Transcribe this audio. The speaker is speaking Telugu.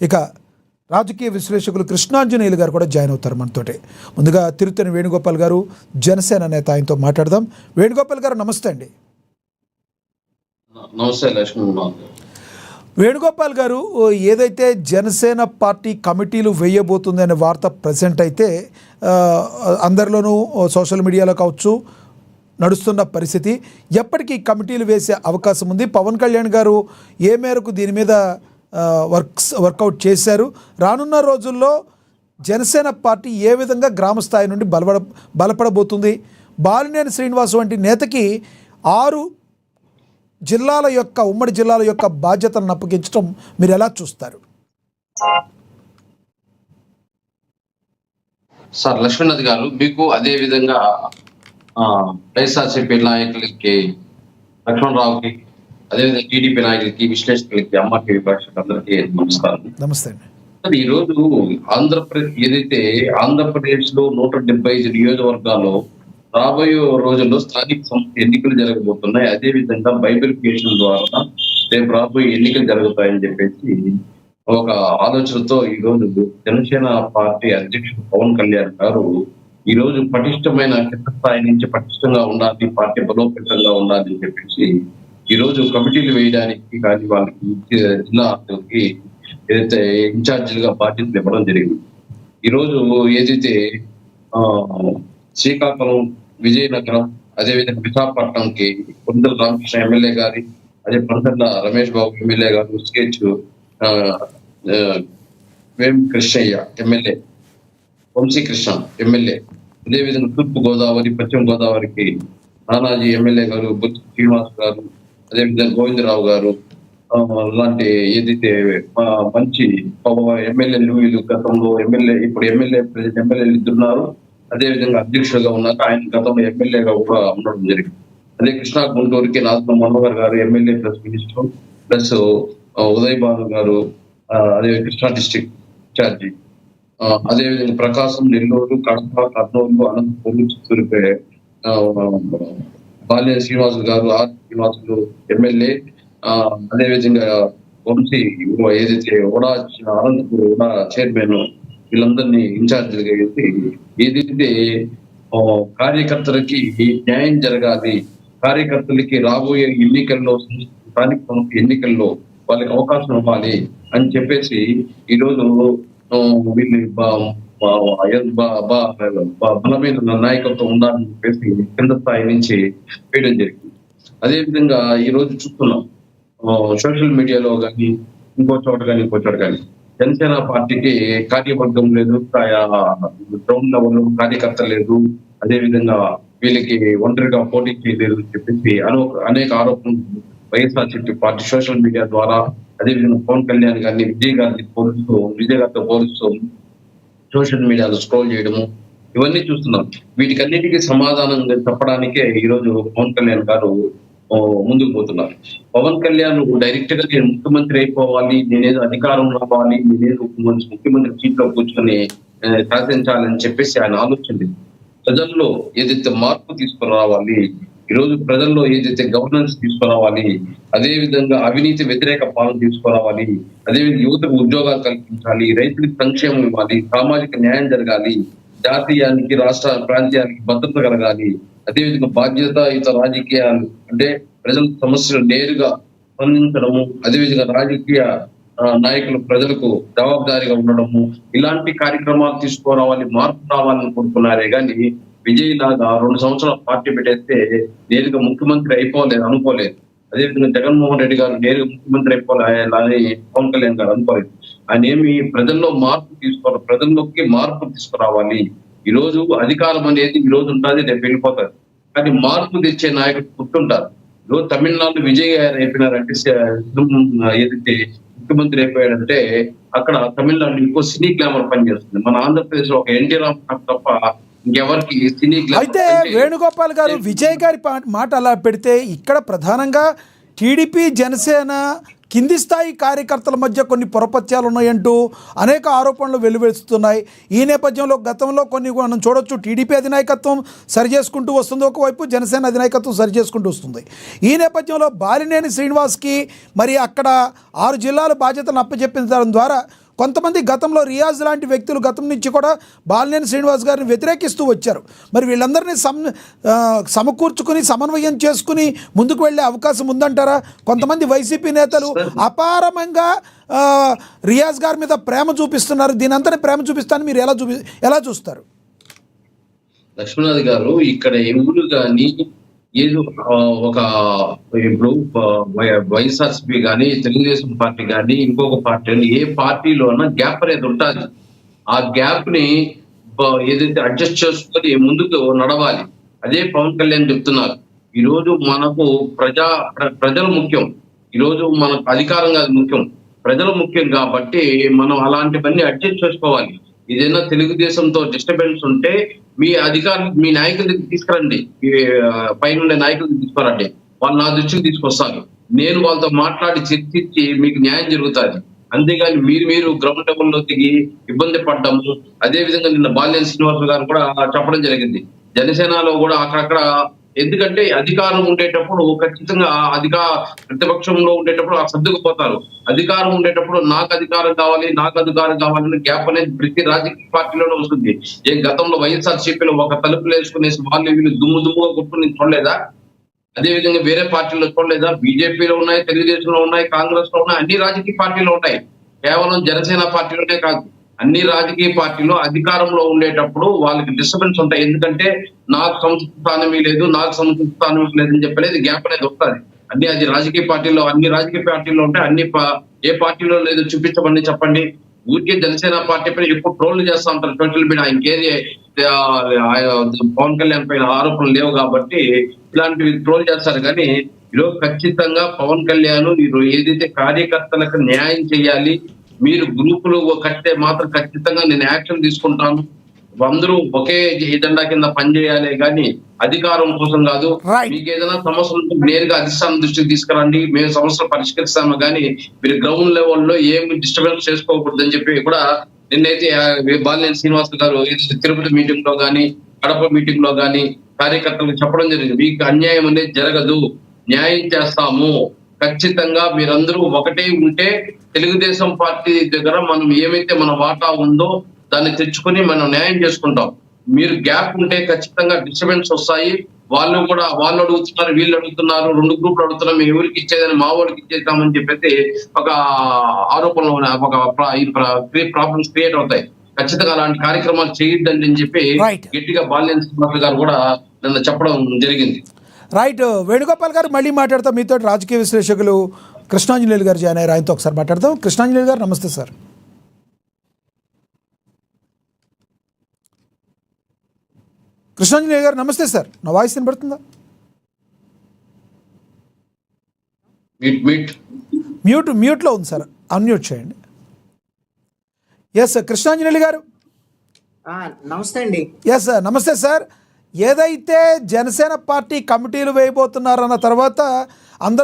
ఇక రాజకీయ విశ్లేషకులు కృష్ణాంజనేయులు గారు కూడా జాయిన్ అవుతారు మనతోటి. ముందుగా తిరుత్తని వేణుగోపాల్ గారు, జనసేన నేత, ఆయనతో మాట్లాడదాం. వేణుగోపాల్ గారు నమస్తే అండి. నమస్తే లక్ష్మణ్. వేణుగోపాల్ గారు, ఏదైతే జనసేన పార్టీ కమిటీలు వేయబోతుంది అనే వార్త ప్రజెంట్ అయితే అందరిలోనూ సోషల్ మీడియాలో కావచ్చు నడుస్తున్న పరిస్థితి. ఎప్పటికీ కమిటీలు వేసే అవకాశం ఉంది? పవన్ కళ్యాణ్ గారు ఏ మేరకు దీని మీద వర్కౌట్ చేశారు? రానున్న రోజుల్లో జనసేన పార్టీ ఏ విధంగా గ్రామ స్థాయి నుండి బలపడబోతుంది? బాలినేని శ్రీనివాస్ వంటి నేతకి 6 జిల్లాల యొక్క ఉమ్మడి జిల్లాల యొక్క బాధ్యతలను అప్పగించడం మీరు ఎలా చూస్తారు? సార్ లక్ష్మణ్ గారు, మీకు అదే విధంగా వైఎస్ఆర్సీపీ నాయకులకి, లక్ష్మణరావుకి, అదేవిధంగా టీడీపీ నాయకులకి, విశ్లేషకులకి, అమ్మ టీవీ ప్రేక్షకులందరికీ నమస్కారం. నమస్తే అండి. ఈ రోజు ఆంధ్రప్రదేశ్ లో 175 నియోజకవర్గాల్లో రాబోయే రోజుల్లో స్థానిక సంస్థ ఎన్నికలు జరగబోతున్నాయి. అదే విధంగా బైబిలికేషన్ ద్వారా రేపు రాబోయే ఎన్నికలు జరుగుతాయని చెప్పేసి ఒక ఆలోచనతో ఈ రోజు జనసేన పార్టీ అధ్యక్షుడు పవన్ కళ్యాణ్ గారు ఈ రోజు పటిష్టమైన కింద స్థాయి నుంచి పటిష్టంగా ఉండాలి, పార్టీ బలోపేతంగా ఉండాలి అని చెప్పేసి ఈ రోజు కమిటీలు వేయడానికి కానీ వాళ్ళకి జిల్లాకి ఏదైతే ఇన్ఛార్జీలుగా బాధ్యతలు ఇవ్వడం జరిగింది. ఈ రోజు ఏదైతే శ్రీకాకుళం, విజయనగరం, అదేవిధంగా విశాఖపట్నంకి పొందల రామకృష్ణ ఎమ్మెల్యే గారి, అదే పొందల రమేష్ బాబు ఎమ్మెల్యే గారు, స్కెచ్ వేం కృష్ణయ్య ఎమ్మెల్యే, వంశీకృష్ణ ఎమ్మెల్యే, అదేవిధంగా తూర్పు గోదావరి, పశ్చిమ గోదావరికి నానాజీ ఎమ్మెల్యే గారు, బొత్స శ్రీనివాస్ గారు, అదేవిధంగా గోవిందరావు గారు లాంటి ఏదైతే మంచి ఎమ్మెల్యేలు వీళ్ళు గతంలో ఇప్పుడు ఎమ్మెల్యేలు ఇద్దరున్నారు. అదేవిధంగా అధ్యక్షులుగా ఉన్నారు. ఆయన గతంలో ఎమ్మెల్యేగా కూడా ఉండడం జరిగింది. అదే కృష్ణా గుంటూరుకి నాజర్ మనోహర్ గారు MLA plus minister plus Uday Bhanu గారు, అదే కృష్ణా డిస్ట్రిక్ట్ ఇన్ఛార్జి, అదేవిధంగా ప్రకాశం, నెల్లూరు, కడప, కర్నూలు, అనంతపురం, చిత్తూరుపై బాలినేని శ్రీనివాసులు గారు, ఆర్ శ్రీనివాసులు ఎమ్మెల్యే, అదేవిధంగా వంశీ ఏదైతే అనంతపురం ఉడా చైర్మన్, వీళ్ళందరినీ ఇన్ఛార్జీలుగా వేసి ఏదైతే కార్యకర్తలకి న్యాయం జరగాలి, కార్యకర్తలకి రాబోయే ఎన్నికల్లో, స్థానిక సంస్థ ఎన్నికల్లో వాళ్ళకి అవకాశం ఇవ్వాలి అని చెప్పేసి ఈరోజు వీళ్ళు బలమైన నాయకత్వం ఉండాలని చెప్పేసి కింద స్థాయి నుంచి వేయడం జరిగింది. అదేవిధంగా ఈ రోజు చూస్తున్నాం సోషల్ మీడియాలో కానీ ఇంకో చోట కానీ జనసేన పార్టీకి కార్యవర్గం లేదు, గ్రౌండ్ లెవెల్ కార్యకర్త లేదు, అదేవిధంగా వీళ్ళకి ఒంటరిగా పోటీ చేయలేదు అని చెప్పేసి అనేక ఆరోపణలు వైఎస్ఆర్సీపీ పార్టీ సోషల్ మీడియా ద్వారా, అదేవిధంగా పవన్ కళ్యాణ్ గారిని విజయ్ గారితో పోలుస్తూ సోషల్ మీడియాలో స్క్రోల్ చేయడము, ఇవన్నీ చూస్తున్నాం. వీటికన్నిటికీ సమాధానం చెప్పడానికే ఈ రోజు పవన్ కళ్యాణ్ గారు ముందుకు పోతున్నారు. పవన్ కళ్యాణ్ డైరెక్ట్ గా నేను ముఖ్యమంత్రి అయిపోవాలి, నేనేదో అధికారం రావాలి, నేనేదో ముఖ్యమంత్రి సీట్లో కూర్చొని శాసించాలని చెప్పేసి ఆయన ఆలోచన. ప్రజల్లో ఏదైతే మార్పు తీసుకురావాలి, ఈ రోజు ప్రజల్లో ఏదైతే గవర్నెన్స్ తీసుకురావాలి, అదే విధంగా అవినీతి వ్యతిరేక పాలన తీసుకురావాలి, అదేవిధంగా యువతకు ఉద్యోగాలు కల్పించాలి, రైతులకు సంక్షేమం ఇవ్వాలి, సామాజిక న్యాయం జరగాలి, జాతీయానికి, రాష్ట్ర ప్రాంతీయానికి భద్రత కలగాలి, అదేవిధంగా బాధ్యతాయుత రాజకీయాలు అంటే ప్రజల సమస్యలు నేరుగా స్పందించడము, అదేవిధంగా రాజకీయ నాయకులు ప్రజలకు జవాబుదారీగా ఉండడము, ఇలాంటి కార్యక్రమాలు తీసుకురావాలి, మార్పు రావాలని కోరుకున్నారే గాని విజయ్ లాగా 2 సంవత్సరాల పార్టీ పెట్టేస్తే నేరుగా ముఖ్యమంత్రి అనుకోలేదు. అదేవిధంగా జగన్మోహన్ రెడ్డి గారు నేరుగా ముఖ్యమంత్రి అయిపోవాలని పవన్ కళ్యాణ్ గారు అనుకోలేదు. ఆయన ఏమి ప్రజల్లోకి మార్పు తీసుకురావాలి. ఈ రోజు అధికారం అనేది ఈ రోజు ఉంటుంది, రేపు వెళ్ళిపోతారు. కానీ మార్పు తెచ్చే నాయకుడు గుర్తుంటారు. ఈరోజు తమిళనాడు విజయ్ గారు అయిపోయినారంటే, ఏదైతే ముఖ్యమంత్రి అయిపోయాడంటే అక్కడ తమిళనాడు ఇంకో సినీ గ్లామర్ పనిచేస్తుంది. మన ఆంధ్రప్రదేశ్ లో ఒక ఎన్టీ రామారావు తప్ప ఇంకెవరికి సినీ గ్లామర్. అయితే వేణుగోపాల్ గారు, విజయ్ గారి మాట అలా పెడితే ఇక్కడ ప్రధానంగా టీడీపీ, జనసేన కింది స్థాయి కార్యకర్తల మధ్య కొన్ని పొరపత్యాలు ఉన్నాయంటూ అనేక ఆరోపణలు వెలువెలుస్తున్నాయి. ఈ నేపథ్యంలో గతంలో కొన్ని మనం చూడొచ్చు, టీడీపీ అధినాయకత్వం సరిచేసుకుంటూ వస్తుంది ఒకవైపు, జనసేన అధినాయకత్వం సరిచేసుకుంటూ వస్తుంది. ఈ నేపథ్యంలో బాలినేని శ్రీనివాస్కి మరి అక్కడ 6 జిల్లాల బాధ్యతలను అప్పచెప్పించడం ద్వారా కొంతమంది గతంలో రియాజ్ లాంటి వ్యక్తులు గతం నుంచి కూడా బాలినేని శ్రీనివాస్ గారిని వ్యతిరేకిస్తూ వచ్చారు. మరి వీళ్ళందరినీ సమకూర్చుకుని సమన్వయం చేసుకుని ముందుకు వెళ్ళే అవకాశం ఉందంటారా? కొంతమంది వైసీపీ నేతలు అపారమంగా రియాజ్ గారి మీద ప్రేమ చూపిస్తున్నారు. దీని అంతా ప్రేమ చూపిస్తాను మీరు ఎలా చూస్తారు? లక్ష్మీనాథ్ గారు, ఇక్కడ ఎవరు కానీ ఏదో ఒక ఇప్పుడు వైఎస్ఆర్సీపీ కానీ, తెలుగుదేశం పార్టీ కానీ, ఇంకొక పార్టీ కానీ, ఏ పార్టీలోనూ గ్యాప్ అనేది ఉంటుంది. ఆ గ్యాప్ ని ఏదైతే అడ్జస్ట్ చేసుకొని ముందుకు నడవాలి. అదే పవన్ కళ్యాణ్ చెప్తున్నారు. ఈ రోజు మనకు ప్రజలు ముఖ్యం. ఈ రోజు మనకు అధికారం కాదు ముఖ్యం, ప్రజలు ముఖ్యం. కాబట్టి మనం అలాంటివన్నీ అడ్జస్ట్ చేసుకోవాలి. ఏదైనా తెలుగుదేశంతో డిస్టర్బెన్స్ ఉంటే మీ అధికారులు, మీ నాయకుల దగ్గర తీసుకురండి, పైన నాయకుల దగ్గర తీసుకురండి. వాళ్ళు నా దృష్టికి తీసుకొస్తారు. నేను వాళ్ళతో మాట్లాడి చర్చించి మీకు న్యాయం జరుగుతుంది. అంతేగాని మీరు గ్రౌండ్ లెవెల్లో దిగి ఇబ్బంది పడ్డాము. అదే విధంగా నిన్న బాలినేని శ్రీనివాస్ గారు కూడా చెప్పడం జరిగింది. జనసేనలో కూడా అక్కడక్కడ, ఎందుకంటే అధికారం ఉండేటప్పుడు ఖచ్చితంగా ప్రతిపక్షంలో ఉండేటప్పుడు సర్దుకుపోతారు. అధికారం ఉండేటప్పుడు నాకు అధికారం కావాలని గ్యాప్ అనేది ప్రతి రాజకీయ పార్టీలోనే వస్తుంది. గతంలో వైఎస్ఆర్సీపీలో ఒక తలుపులు వేసుకునేసి వాళ్ళు వీళ్ళు దుమ్ముగా కొట్టుకుని చూడలేదా? అదే విధంగా వేరే పార్టీలో చూడలేదా? బీజేపీలో ఉన్నాయి, తెలుగుదేశంలో ఉన్నాయి, కాంగ్రెస్ లో ఉన్నాయి, అన్ని రాజకీయ పార్టీలు ఉంటాయి. కేవలం జనసేన పార్టీలోనే కాదు, అన్ని రాజకీయ పార్టీలు అధికారంలో ఉండేటప్పుడు వాళ్ళకి డిస్టర్బెన్స్ ఉంటాయి. ఎందుకంటే నాకు సముచిత స్థానం లేదు అని చెప్పలేదు, గ్యాప్ అనేది వస్తుంది. అది రాజకీయ పార్టీలో, అన్ని రాజకీయ పార్టీల్లో ఉంటాయి. ఏ పార్టీలో లేదు చూపించమని చెప్పండి. ఊరికే జనసేన పార్టీ పైన ఎక్కువ ట్రోల్ చేస్తా ఉంటారు సోషల్ మీడియా. ఇంకేది పవన్ కళ్యాణ్ పైన ఆరోపణలు లేవు కాబట్టి ఇలాంటివి ట్రోల్ చేస్తారు. కానీ ఈరోజు ఖచ్చితంగా పవన్ కళ్యాణ్ ఏదైతే కార్యకర్తలకు న్యాయం చేయాలి, మీరు గ్రూపులు కట్టే మాత్రం ఖచ్చితంగా నేను యాక్షన్ తీసుకుంటాను. అందరూ ఒకే ఎజెండా కింద పనిచేయాలి కానీ అధికారం కోసం కాదు. మీకు ఏదైనా సమస్యలు నేరుగా అధిష్టానం దృష్టికి తీసుకురండి, మేము సమస్యలు పరిష్కరిస్తాము. కానీ మీరు గ్రౌండ్ లెవెల్లో ఏమి డిస్టర్బెన్స్ చేసుకోకూడదు అని చెప్పి కూడా నిన్నైతే బాలినేని శ్రీనివాస్ గారు తిరుపతి మీటింగ్ లో కానీ, కడప మీటింగ్ లో కానీ కార్యకర్తలకు చెప్పడం జరిగింది. మీకు అన్యాయం అనేది జరగదు, న్యాయం చేస్తాము. ఖచ్చితంగా మీరందరూ ఒకటే ఉంటే తెలుగుదేశం పార్టీ దగ్గర మనం ఏమైతే మన వాటా ఉందో దాన్ని తెచ్చుకొని మనం న్యాయం చేసుకుంటాం. మీరు గ్యాప్ ఉంటే ఖచ్చితంగా డిస్టర్బెన్స్ వస్తాయి. వాళ్ళు అడుగుతున్నారు, వీళ్ళు అడుగుతున్నారు, రెండు గ్రూపులు అడుగుతున్నారు, మేము ఎవరికి ఇచ్చేదని మా వాళ్ళకి ఇచ్చేద్దామని చెప్పేసి ఒక ఆరోపణలు, ప్రాబ్లమ్స్ క్రియేట్ అవుతాయి. ఖచ్చితంగా అలాంటి కార్యక్రమాలు చేయొద్దండి అని చెప్పి గట్టిగా బాలినేని శ్రీనివాస్ గారు కూడా నిన్న చెప్పడం జరిగింది. రైట్. వేణుగోపాల్ గారు మళ్ళీ మాట్లాడతాం మీతో. రాజకీయ విశ్లేషకులు కృష్ణాంజనేయులు గారు జాయిన్ అయ్యారు, ఆయనతో ఒకసారి మాట్లాడదాం. కృష్ణాంజనేయులు గారు నమస్తే సార్. కృష్ణాంజనేయులు గారు నమస్తే సార్. నా వాయిస్ వినపడుతుందా? మ్యూట్లో ఉంది సార్, అన్మ్యూట్ చేయండి. ఎస్ సార్, కృష్ణాంజనేయులు గారు నమస్తే అండి. ఎస్ సార్, నమస్తే సార్. ఏదైతే జనసేన పార్టీ కమిటీలు వేయబోతున్నారన్న తర్వాత అందరూ